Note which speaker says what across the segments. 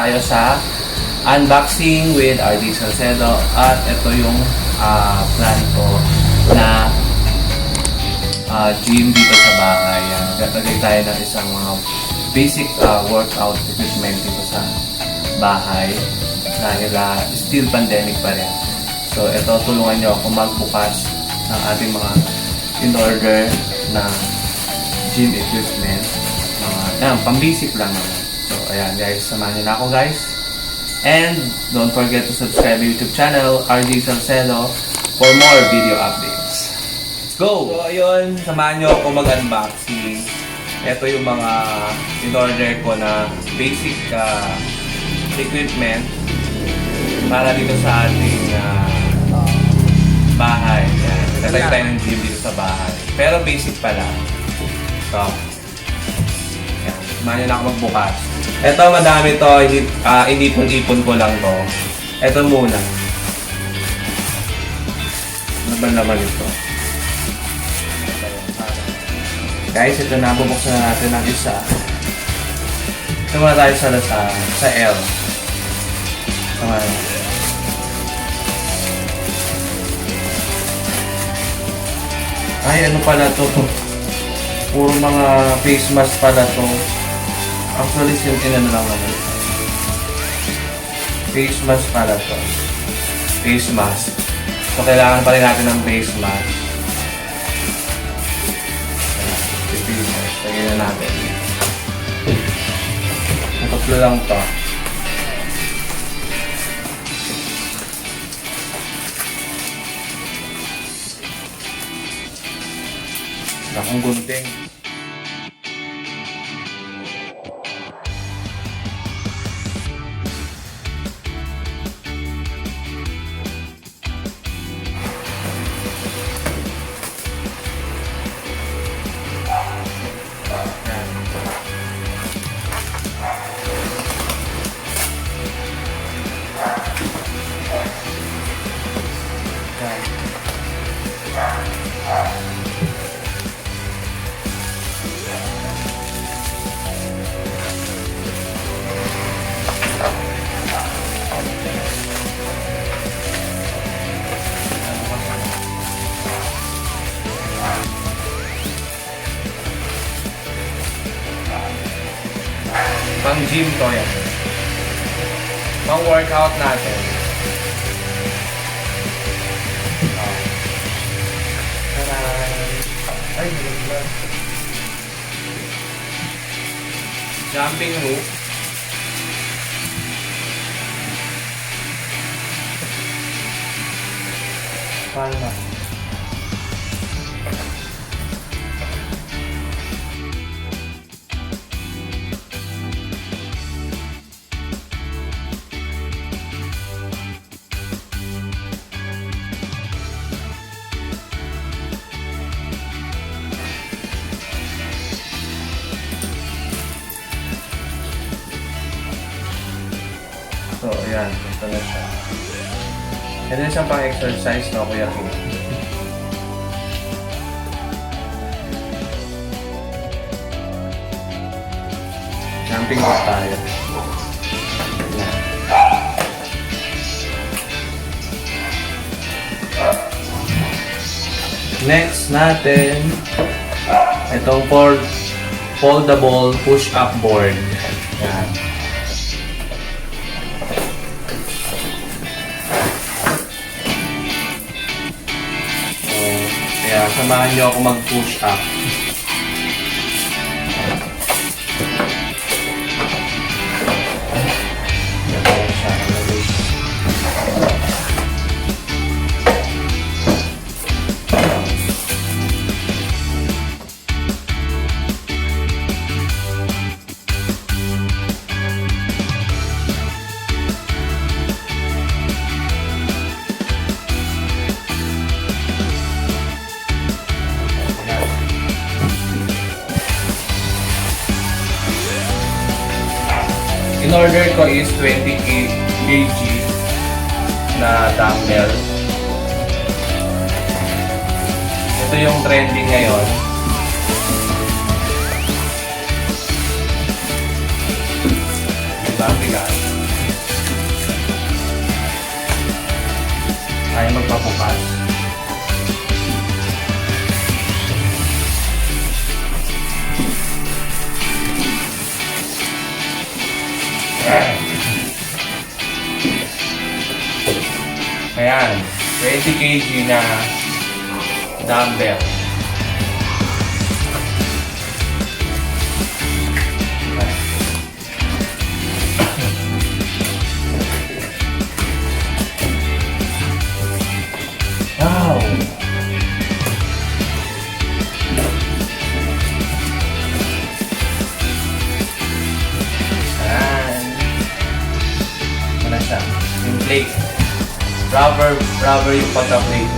Speaker 1: tayo sa unboxing with RD Salcedo at ito yung plan ko na gym dito sa bahay. Gagawin tayo ng isang mga basic workout equipment dito sa bahay dahil still pandemic pa rin. So ito, tulungan nyo ako magbukas ng ating mga in-order na gym equipment. Pang-basic lang naman. So ayan guys, samahan nyo na ako guys. And don't forget to subscribe to YouTube channel, RD Salcedo, for more video updates. Let's go! So ayun, samahan nyo ako mag-unboxing. Ito yung mga in-order ko na basic equipment para dito sa ating bahay. Tatay tayo ng gym dito sa bahay. Pero basic pa lang. So, yan. Samahan nyo na ako magbukas. Ito, madami to. Inipon-ipon ko lang to. Ito muna. Ano ba naman ito? Guys, ito na. Bubuksan na natin ang isa. Ito muna tayo sa L. Tama na. Ay, ano pala to? Puro mga face mask pala to. Actually, ano lang naman. Face mask pala to. Face mask. So, kailangan pa rin natin ng face mask. Lagyan na natin. Tatlo lang to. Akong gunting. Pang gym to yan. Pang workout natin. Ay, jumping rope. Paano na? So, ayan. Ito na siya. Ito na siya pang exercise na Kuya King. Jumping rope tayo. Ayan. Next natin, itong foldable push-up board. Ayan. Kaya samahan nyo ako mag-push up. In-order ko is 20 kg na dumbbell. Ito yung trending ngayon. Diba? Bigat. Tayo magpapukas. Ayan, 20 kg na dumbbell. Wow! Ayan. Ano siya? Yung plate. Rubber yung pagka-plate.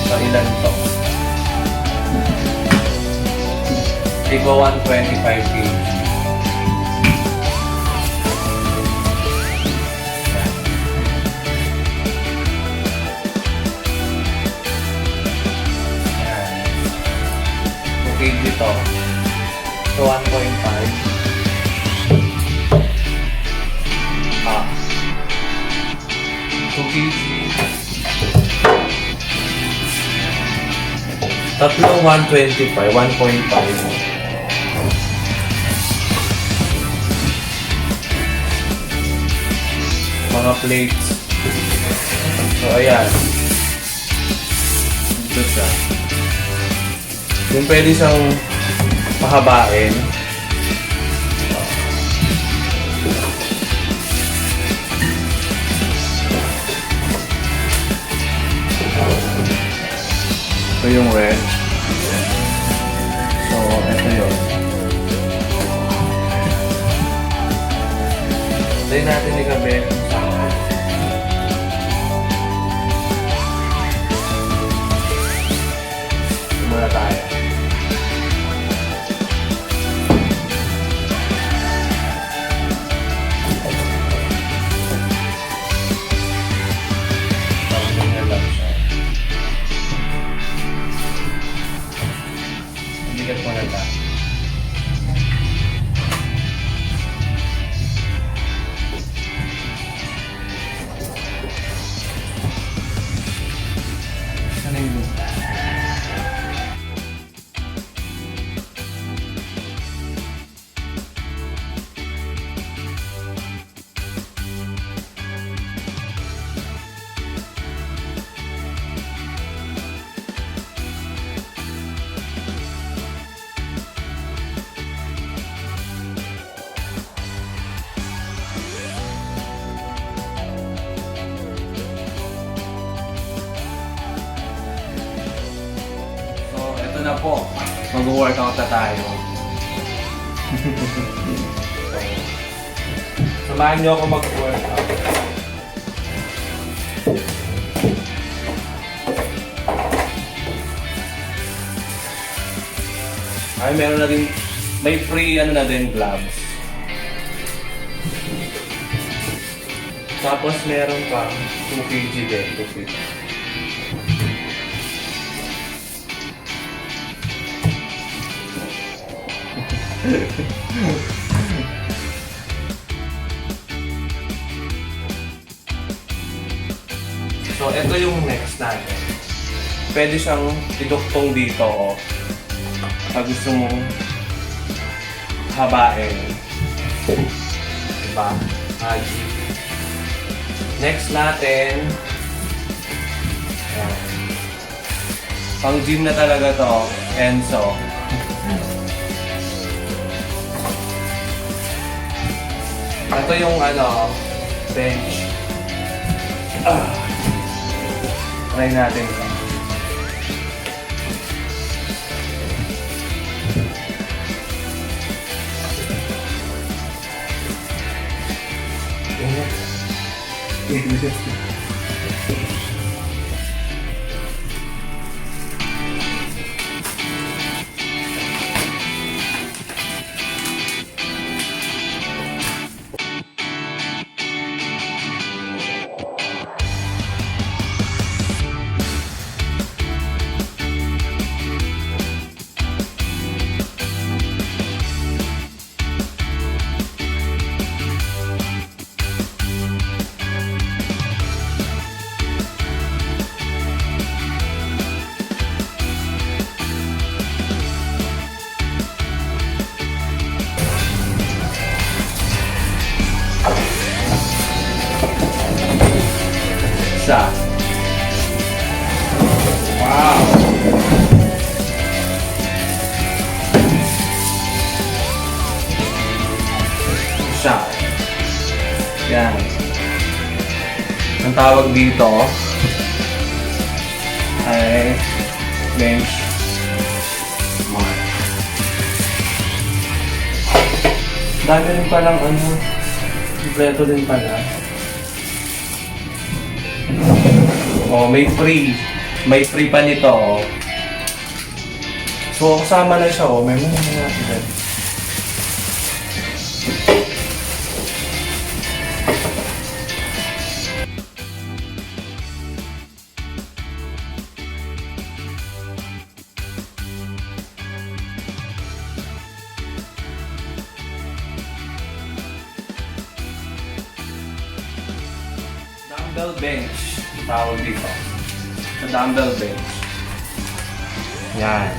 Speaker 1: So, ilan to? Tigwa 125 kg. Okay dito. So, 1.5. 2 kg. Tatlong 125, 1.5. Mga plates. So, ayan. Dito siya. Yung pwede siyang pahabain. Ito yung wedge. So, ito yun. Tayo natin ni Gabi sa simula tayo. Bigat mo na lang. Sana yung lupa. Na po, mag-workout na tayo. Samahan niyo ako mag-workout. Ay, meron na din, may free ano na din, gloves. Tapos meron pa 2 kg din, 2 kg. So, ito yung next natin. Pwede siyang iduktong dito, oh. Pag gusto mong habain. Diba? Next natin, ayan. Pang gym na talaga to, Enzo. Ito yung ano, bench. Try natin ito. siya. Wow! Siya. Yan. Ang tawag dito ay bench mark. Dami rin palang kompleto din pala. Oh, may free pa nito, oh. So, kasama na siya, oh. May mga natin. Dumbbell bench. Tawag dito. Sa dumbbell bench. Yan.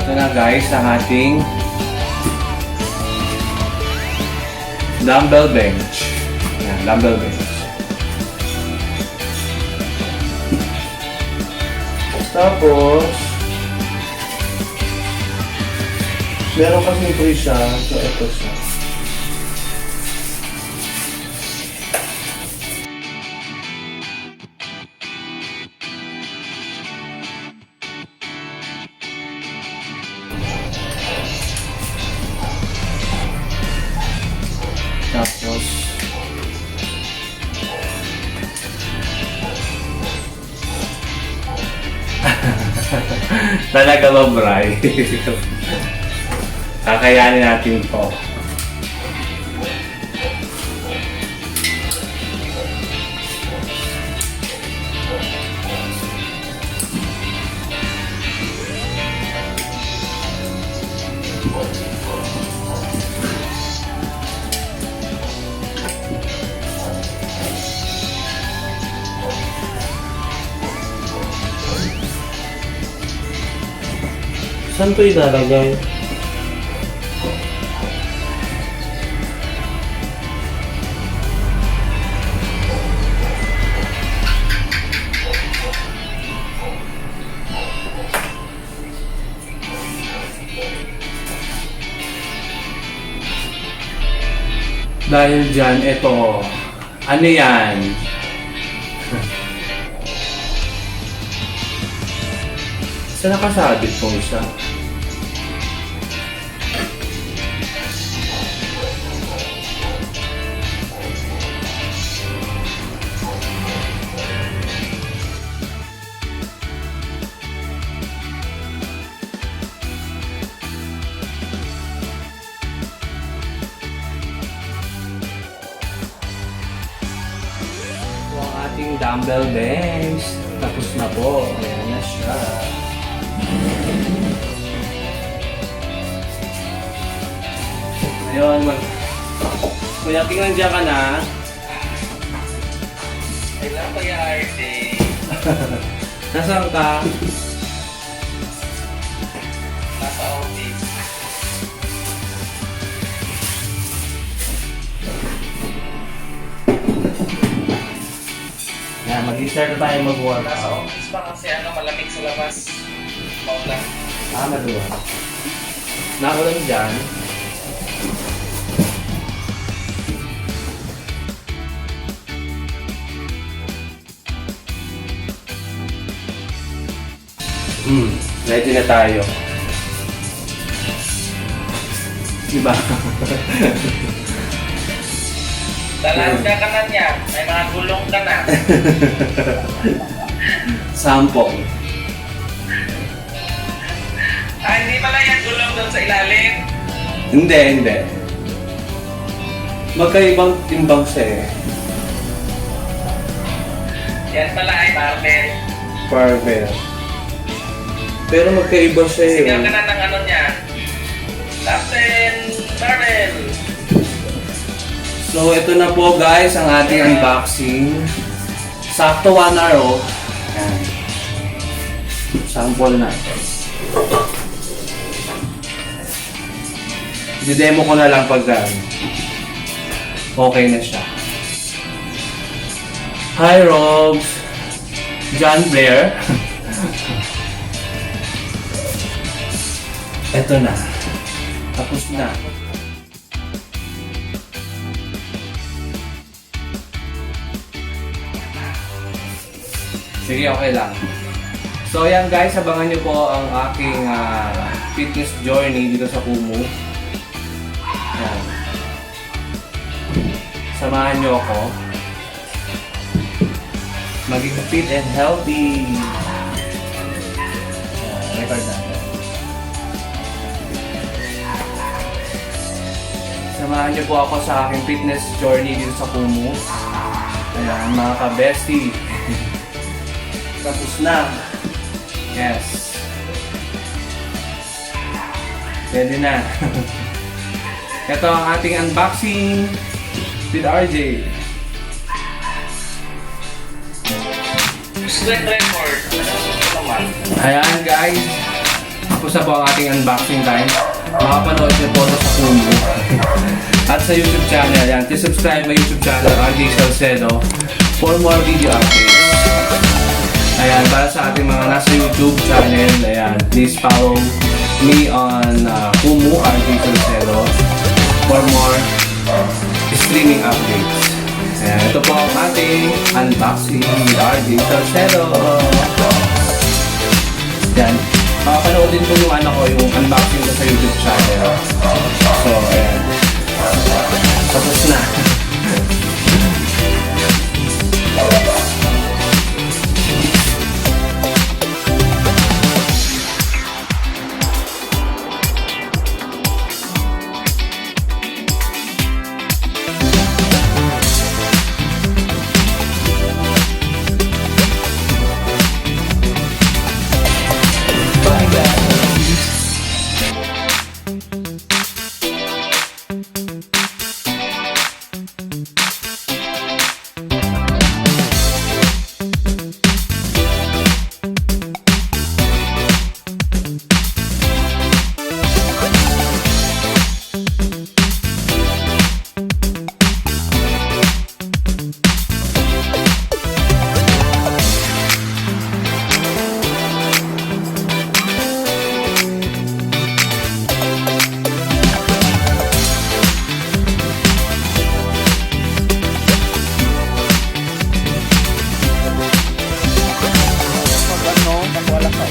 Speaker 1: Ito na guys, ang ating dumbbell bench. Yan, dumbbell bench. Tapos, meron kasi free siya. So, ito siya. Talaga ba, Bray? Kakayanin natin to. Saan ito ilalagay? Dahil dyan, ito, ano yan? Saan nakasabit pong isa? Ating dumbbell bench. Tapos na po. Ayan na siya. Ngayon, Kuya, tingnan dyan ka na.
Speaker 2: Kailan pa yung RD?
Speaker 1: Nasaan ka?
Speaker 2: Nasa office.
Speaker 1: Yan, mag-start na tayo
Speaker 2: Nasa
Speaker 1: mag-workout.
Speaker 2: office pa kasi malamig sa labas. Maulan.
Speaker 1: Maluwa. Nakulang dyan. Ready na tayo. Diba?
Speaker 2: Dalaan ka na niya. May mga gulong ka na.
Speaker 1: Sample.
Speaker 2: Hindi pala yan gulong doon sa ilalim.
Speaker 1: Hindi. Magkaibang timbang siya eh.
Speaker 2: Yan pala ay barbell.
Speaker 1: Barbell. Pero magkaiba siya eh.
Speaker 2: Sigaw ka na ng ano niya. Captain Barbell.
Speaker 1: So, ito na po guys ang ating unboxing. Sakto 1 hour oh. Yan. Sample natin. I-demo ko na lang pag okay na siya. Hi Robs! John Blair. Ito na. Tapos na. Sige, okay lang. So, yan guys, abangan nyo po ang aking fitness journey dito sa Kumu. Yan. Samahan nyo ako. Maging fit and healthy. Record natin. Samahan niyo po ako sa aking fitness journey dito sa Kumu. Ayan, mga ka-bestie. Tapos na. Yes. Ready na. Ito ang ating unboxing with RJ.
Speaker 2: Sweat record. Naman.
Speaker 1: Ayan guys. Tapos na po ang ating unboxing time. Makapanood niyo po ito sa Kumu. At sa YouTube channel. Ayan. Please subscribe my YouTube channel, RJ Salcedo, for more video updates. Ayan, para sa ating mga nasa YouTube channel, ayan, please follow me on Kumu, RJ Salcedo, for more streaming updates. Ayan, ito po ang ating unboxing with RJ Salcedo. Ayan, makapanoodin po yung anak ko yung unboxing ko sa YouTube channel. So, ayan. Tapos na.
Speaker 3: Pag ano, pag wala sa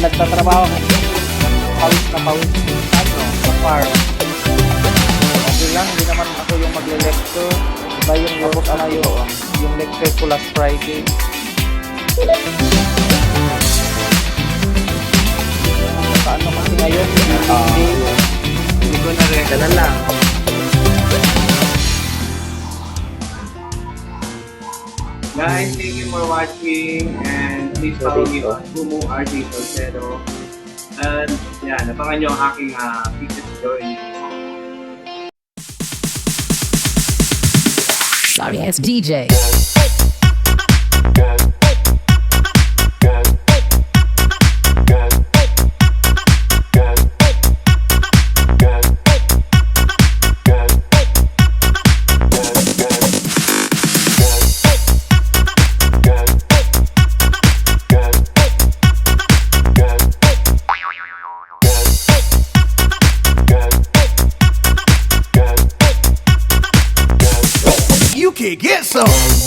Speaker 3: nagtatrabaho ako, pawis na pawis ano, sa farm. Okay lang, hindi naman ako yung magle-lecture. Iba yung tapos ano yung lecture ko last Friday. Paano kasi ngayon, hindi ko na rin. Ganun lang.
Speaker 4: Guys, thank you for watching and please follow me on Kumu RJ Salcedo. And yan, napangan nyo ang aking picture journey.
Speaker 5: Sorry, it's DJ.
Speaker 6: You can get some.